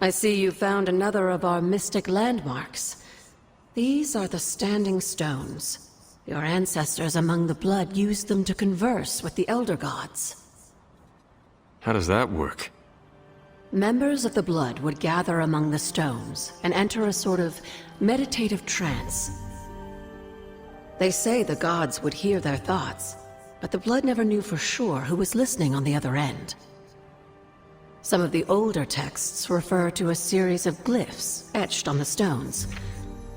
I see you found another of our mystic landmarks. These are the Standing Stones. Your ancestors among the blood used them to converse with the Elder Gods. How does that work? Members of the blood would gather among the stones and enter a sort of meditative trance. They say the gods would hear their thoughts, but the blood never knew for sure who was listening on the other end. Some of the older texts refer to a series of glyphs etched on the stones,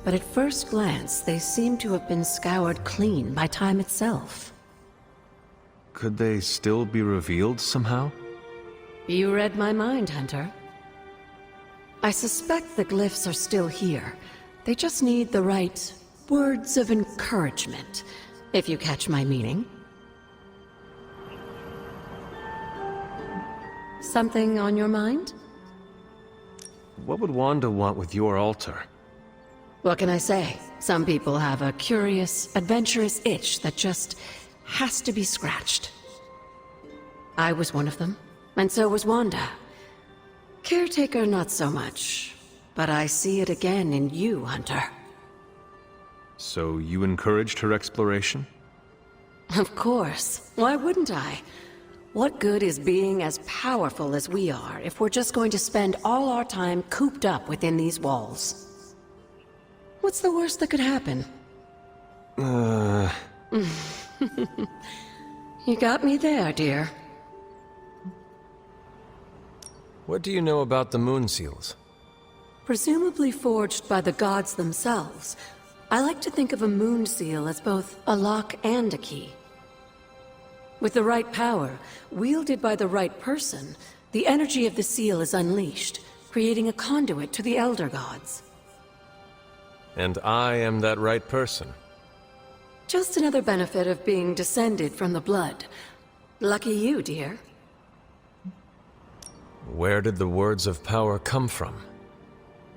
but at first glance they seem to have been scoured clean by time itself. Could they still be revealed somehow? You read my mind, Hunter. I suspect the glyphs are still here. They just need the right words of encouragement, if you catch my meaning. Something on your mind? What would Wanda want with your altar? What can I say? Some people have a curious, adventurous itch that just has to be scratched. I was one of them, and so was Wanda. Caretaker, not so much, but I see it again in you, Hunter. So you encouraged her exploration? Of course. Why wouldn't I? What good is being as powerful as we are if we're just going to spend all our time cooped up within these walls? What's the worst that could happen? You got me there, dear. What do you know about the moon seals? Presumably forged by the gods themselves. I like to think of a moon seal as both a lock and a key. With the right power, wielded by the right person, the energy of the seal is unleashed, creating a conduit to the Elder Gods. And I am that right person. Just another benefit of being descended from the blood. Lucky you, dear. Where did the words of power come from?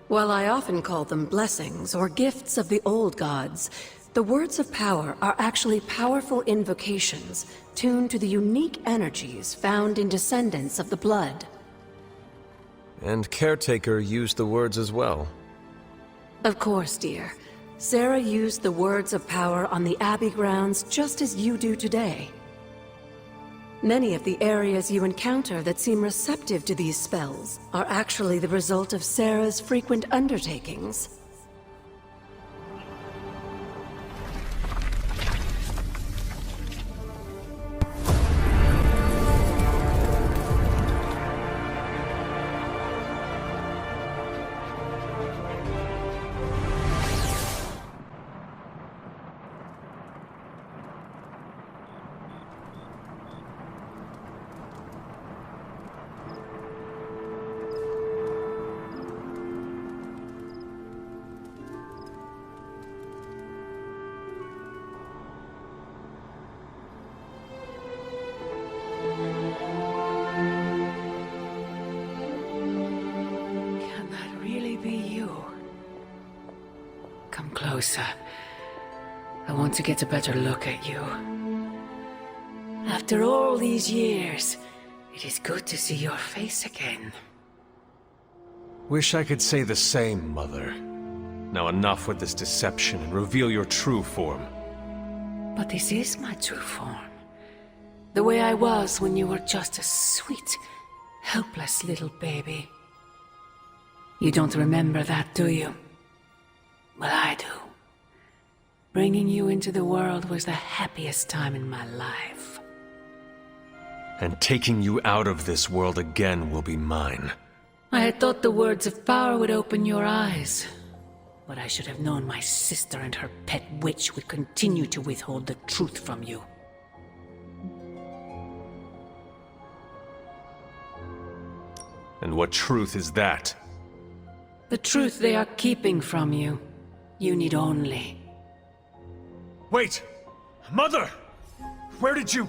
While I often call them blessings or gifts of the old gods, the words of power are actually powerful invocations tuned to the unique energies found in descendants of the blood. And Caretaker used the words as well. Of course, dear. Sarah used the words of power on the Abbey grounds just as you do today. Many of the areas you encounter that seem receptive to these spells are actually the result of Sarah's frequent undertakings. Closer. I want to get a better look at you. After all these years, it is good to see your face again. Wish I could say the same, Mother. Now enough with this deception and reveal your true form. But this is my true form. The way I was when you were just a sweet, helpless little baby. You don't remember that, do you? Well, I do. Bringing you into the world was the happiest time in my life. And taking you out of this world again will be mine. I had thought the words of power would open your eyes. But I should have known my sister and her pet witch would continue to withhold the truth from you. And what truth is that? The truth they are keeping from you. You need only... Wait! Mother! Where did you...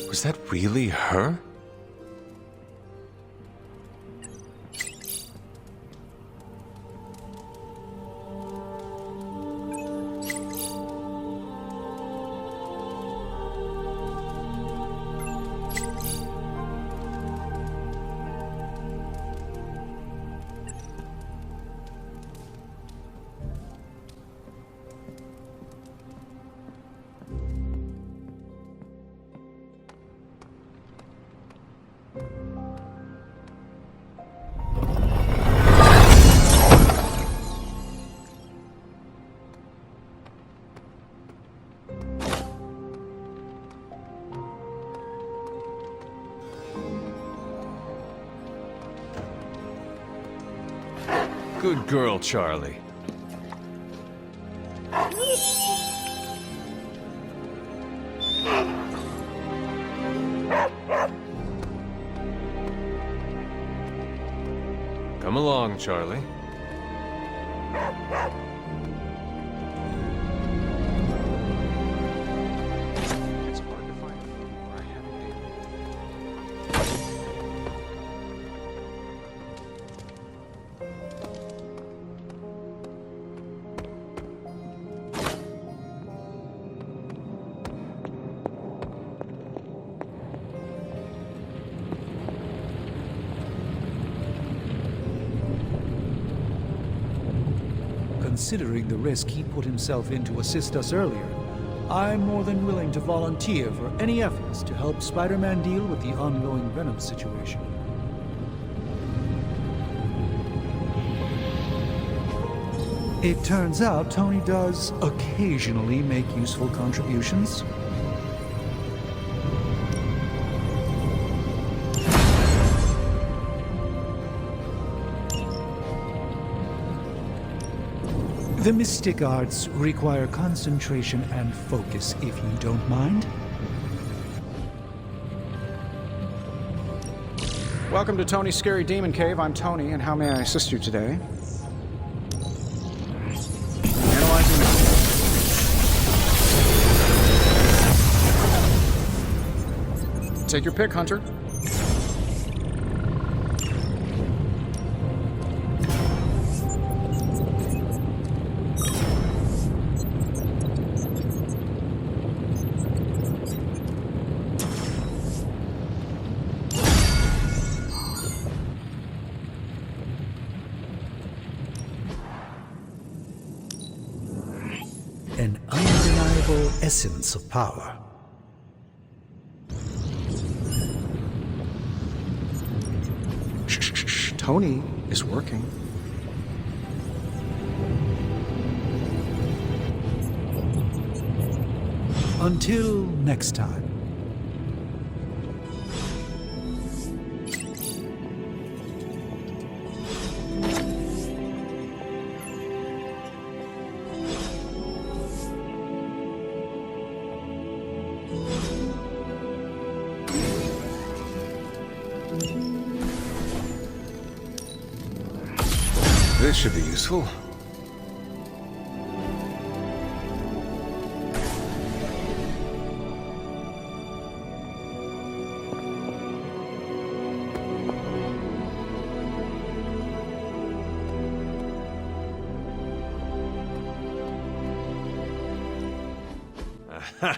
Was that really her? Good girl, Charlie. Come along, Charlie. It's hard to find food where I haven't been. Considering the risk he put himself in to assist us earlier, I'm more than willing to volunteer for any efforts to help Spider-Man deal with the ongoing Venom situation. It turns out Tony does occasionally make useful contributions. The mystic arts require concentration and focus, if you don't mind. Welcome to Tony's Scary Demon Cave. I'm Tony, and how may I assist you today? Analyzing the... Take your pick, Hunter. An undeniable essence of power. Shh. Tony is working. Until next time. This should be useful. Aha!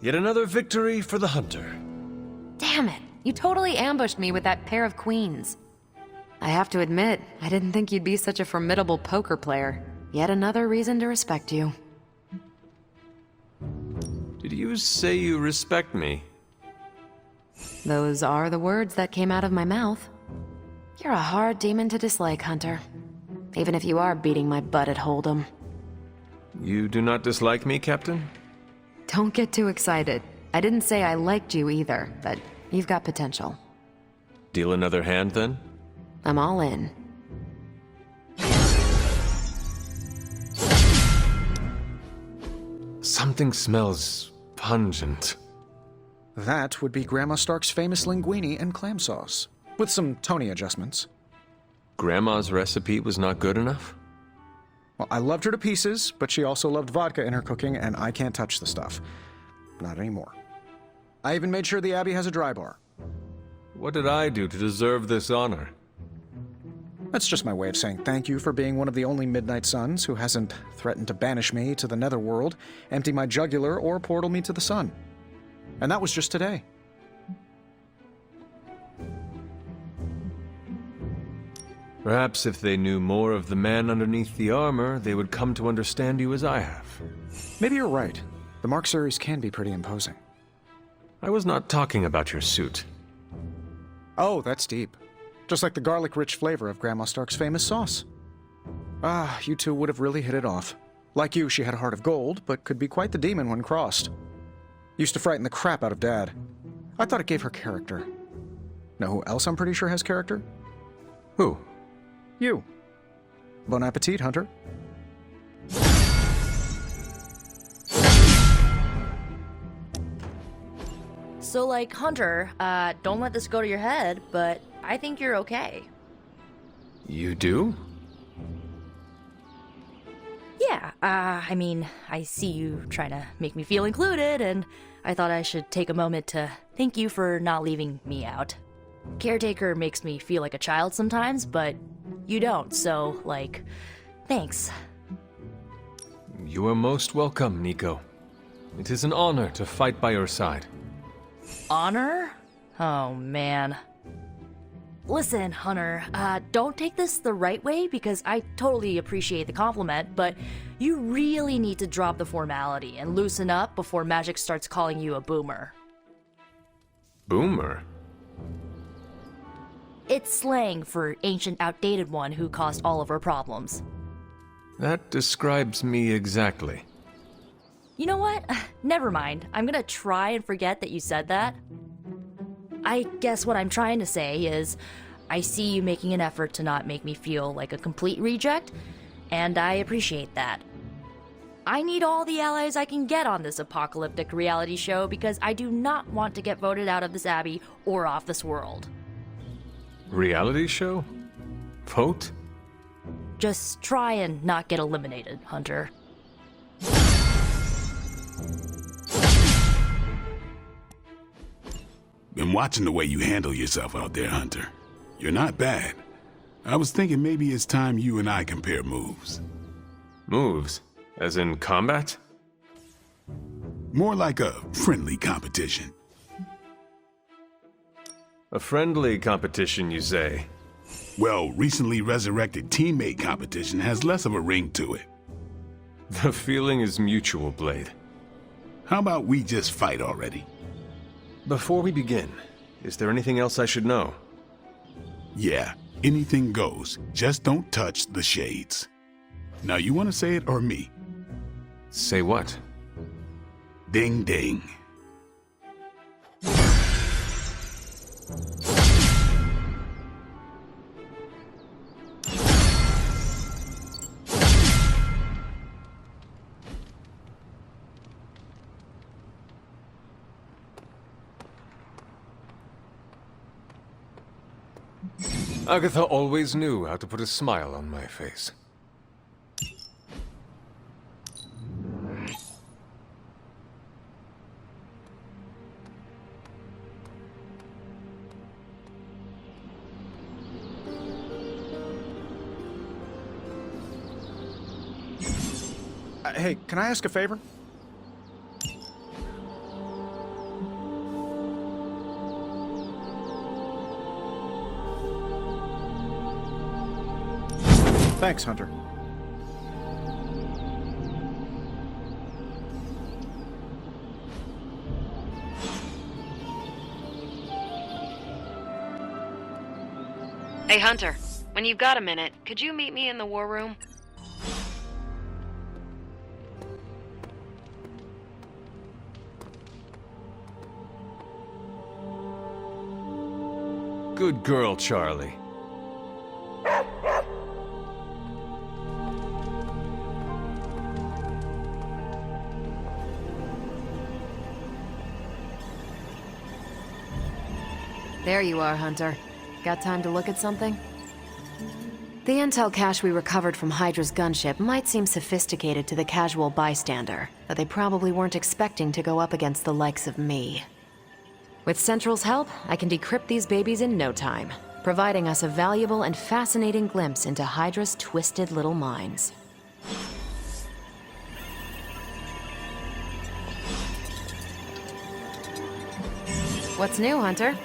Yet another victory for the hunter. Damn it! You totally ambushed me with that pair of queens. I have to admit, I didn't think you'd be such a formidable poker player. Yet another reason to respect you. Did you say you respect me? Those are the words that came out of my mouth. You're a hard demon to dislike, Hunter. Even if you are beating my butt at Hold'em. You do not dislike me, Captain? Don't get too excited. I didn't say I liked you either, but you've got potential. Deal another hand, then? I'm all in. Something smells pungent. That would be Grandma Stark's famous linguine and clam sauce, with some Tony adjustments. Grandma's recipe was not good enough? Well, I loved her to pieces, but she also loved vodka in her cooking, and I can't touch the stuff. Not anymore. I even made sure the Abbey has a dry bar. What did I do to deserve this honor? That's just my way of saying thank you for being one of the only Midnight Suns who hasn't threatened to banish me to the Netherworld, empty my jugular, or portal me to the sun. And that was just today. Perhaps if they knew more of the man underneath the armor, they would come to understand you as I have. Maybe you're right. The Mark series can be pretty imposing. I was not talking about your suit. Oh, that's deep. Just like the garlic-rich flavor of Grandma Stark's famous sauce. Ah, you two would have really hit it off. Like you, she had a heart of gold, but could be quite the demon when crossed. Used to frighten the crap out of Dad. I thought it gave her character. Know who else I'm pretty sure has character? Who? You. Bon appetit, Hunter. So, like, Hunter, don't let this go to your head, but I think you're okay. You do? Yeah, I mean, I see you trying to make me feel included, and I thought I should take a moment to thank you for not leaving me out. Caretaker makes me feel like a child sometimes, but you don't, so, like, thanks. You are most welcome, Nico. It is an honor to fight by your side. Honor? Oh, man. Listen, Hunter, don't take this the right way because I totally appreciate the compliment, but you really need to drop the formality and loosen up before Magic starts calling you a boomer. Boomer? It's slang for ancient, outdated one who caused all of our problems. That describes me exactly. You know what? Never mind. I'm gonna try and forget that you said that. I guess what I'm trying to say is, I see you making an effort to not make me feel like a complete reject, and I appreciate that. I need all the allies I can get on this apocalyptic reality show because I do not want to get voted out of this abbey or off this world. Reality show? Vote? Just try and not get eliminated, Hunter. Been watching the way you handle yourself out there, Hunter. You're not bad. I was thinking maybe it's time you and I compare moves. Moves? As in combat? More like a friendly competition. A friendly competition, you say? Well, recently resurrected teammate competition has less of a ring to it. The feeling is mutual, Blade. How about we just fight already? Before we begin, is there anything else I should know? Yeah, anything goes. Just don't touch the shades. Now, you want to say it or me? Say what? Ding ding. Agatha always knew how to put a smile on my face. Hey, can I ask a favor? Thanks, Hunter. Hey, Hunter, when you've got a minute, could you meet me in the war room? Good girl, Charlie. There you are, Hunter. Got time to look at something? The intel cache we recovered from Hydra's gunship might seem sophisticated to the casual bystander, but they probably weren't expecting to go up against the likes of me. With Central's help, I can decrypt these babies in no time, providing us a valuable and fascinating glimpse into Hydra's twisted little minds. What's new, Hunter?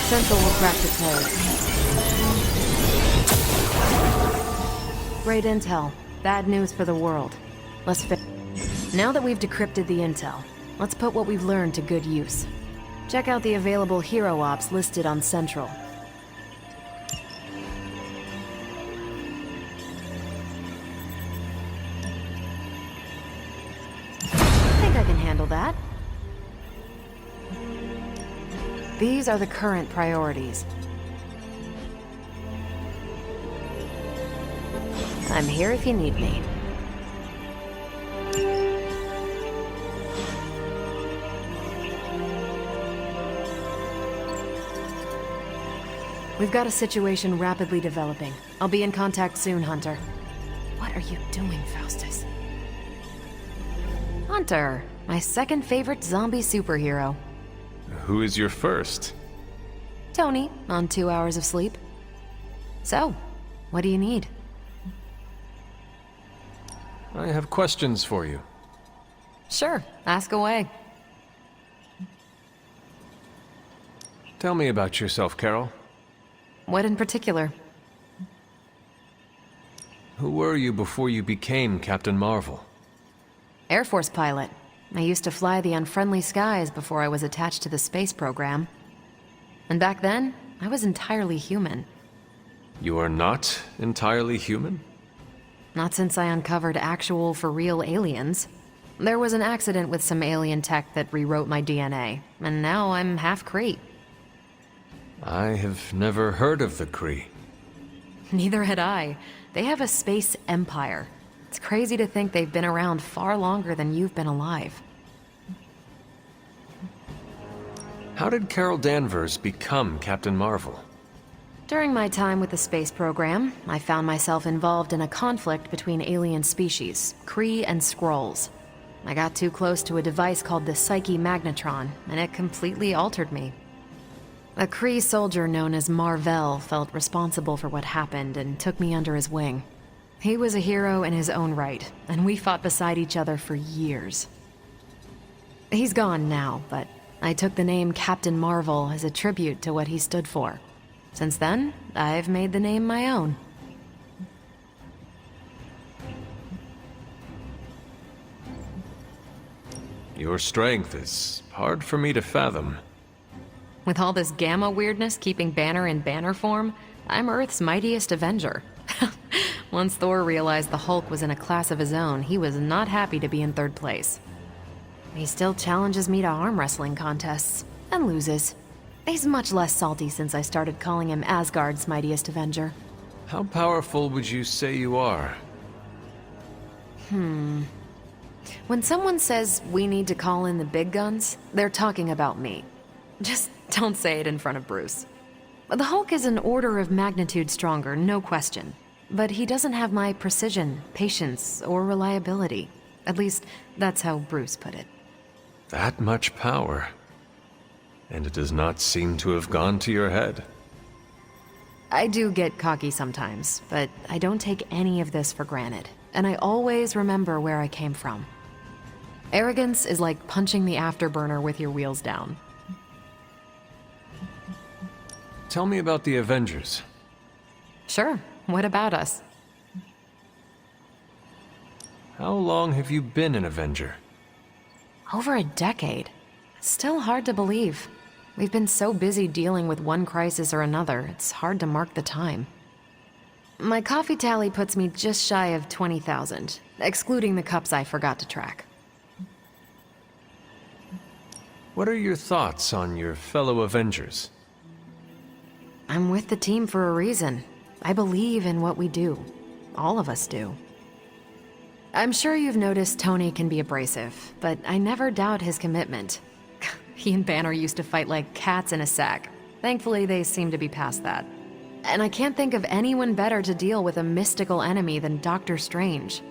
Central will crack the code. Great intel. Bad news for the world. Now that we've decrypted the intel, let's put what we've learned to good use. Check out the available hero ops listed on Central. I think I can handle that. These are the current priorities. I'm here if you need me. We've got a situation rapidly developing. I'll be in contact soon, Hunter. What are you doing, Faustus? Hunter, my second favorite zombie superhero. Who is your first? Tony, on 2 hours of sleep. So, what do you need? I have questions for you. Sure, ask away. Tell me about yourself, Carol. What in particular? Who were you before you became Captain Marvel? Air Force pilot. I used to fly the unfriendly skies before I was attached to the space program. And back then, I was entirely human. You are not entirely human? Not since I uncovered actual, for-real aliens. There was an accident with some alien tech that rewrote my DNA, and now I'm half Kree. I have never heard of the Kree. Neither had I. They have a space empire. It's crazy to think they've been around far longer than you've been alive. How did Carol Danvers become Captain Marvel? During my time with the space program, I found myself involved in a conflict between alien species, Kree and Skrulls. I got too close to a device called the Psyche Magnetron, and it completely altered me. A Kree soldier known as Marvel felt responsible for what happened and took me under his wing. He was a hero in his own right, and we fought beside each other for years. He's gone now, but I took the name Captain Marvel as a tribute to what he stood for. Since then, I've made the name my own. Your strength is hard for me to fathom. With all this Gamma weirdness keeping Banner in banner form, I'm Earth's mightiest Avenger. Once Thor realized the Hulk was in a class of his own, he was not happy to be in third place. He still challenges me to arm wrestling contests, and loses. He's much less salty since I started calling him Asgard's mightiest Avenger. How powerful would you say you are? When someone says we need to call in the big guns, they're talking about me. Just don't say it in front of Bruce. The Hulk is an order of magnitude stronger, no question. But he doesn't have my precision, patience, or reliability. At least, that's how Bruce put it. That much power. And it does not seem to have gone to your head. I do get cocky sometimes, but I don't take any of this for granted. And I always remember where I came from. Arrogance is like punching the afterburner with your wheels down. Tell me about the Avengers. Sure, what about us? How long have you been an Avenger? Over a decade. Still hard to believe. We've been so busy dealing with one crisis or another, it's hard to mark the time. My coffee tally puts me just shy of 20,000, excluding the cups I forgot to track. What are your thoughts on your fellow Avengers? I'm with the team for a reason. I believe in what we do. All of us do. I'm sure you've noticed Tony can be abrasive, but I never doubt his commitment. He and Banner used to fight like cats in a sack. Thankfully, they seem to be past that. And I can't think of anyone better to deal with a mystical enemy than Doctor Strange.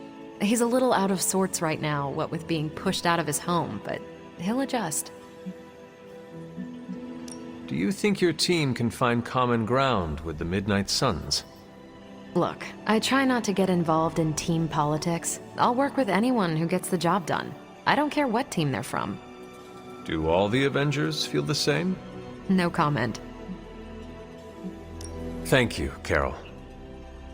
He's a little out of sorts right now, what with being pushed out of his home, but he'll adjust. Do you think your team can find common ground with the Midnight Suns? Look, I try not to get involved in team politics. I'll work with anyone who gets the job done. I don't care what team they're from. Do all the Avengers feel the same? No comment. Thank you, Carol.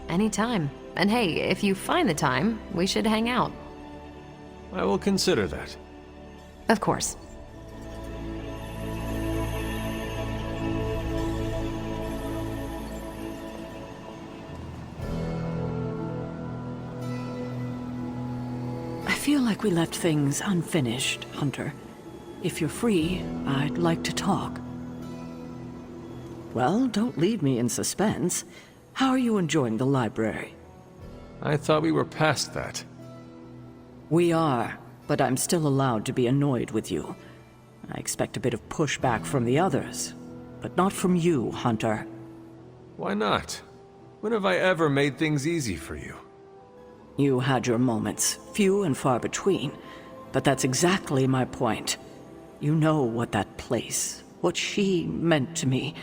Anytime. And hey, if you find the time, we should hang out. I will consider that. Of course. I feel like we left things unfinished, Hunter. If you're free, I'd like to talk. Well, don't leave me in suspense. How are you enjoying the library? I thought we were past that. We are, but I'm still allowed to be annoyed with you. I expect a bit of pushback from the others, but not from you, Hunter. Why not? When have I ever made things easy for you? You had your moments, few and far between, but that's exactly my point. You know what that place, what she meant to me,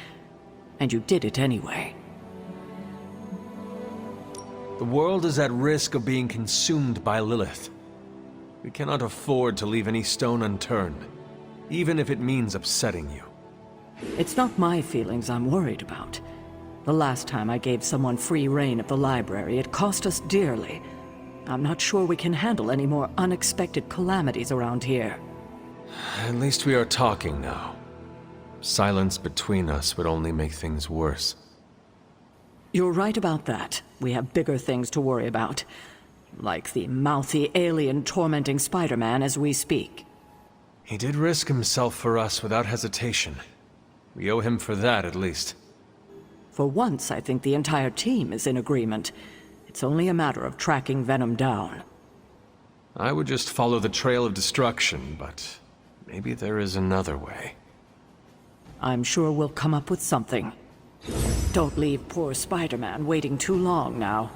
and you did it anyway. The world is at risk of being consumed by Lilith. We cannot afford to leave any stone unturned, even if it means upsetting you. It's not my feelings I'm worried about. The last time I gave someone free reign of the library, it cost us dearly. I'm not sure we can handle any more unexpected calamities around here. At least we are talking now. Silence between us would only make things worse. You're right about that. We have bigger things to worry about. Like the mouthy alien tormenting Spider-Man as we speak. He did risk himself for us without hesitation. We owe him for that, at least. For once, I think the entire team is in agreement. It's only a matter of tracking Venom down. I would just follow the trail of destruction, but maybe there is another way. I'm sure we'll come up with something. Don't leave poor Spider-Man waiting too long now.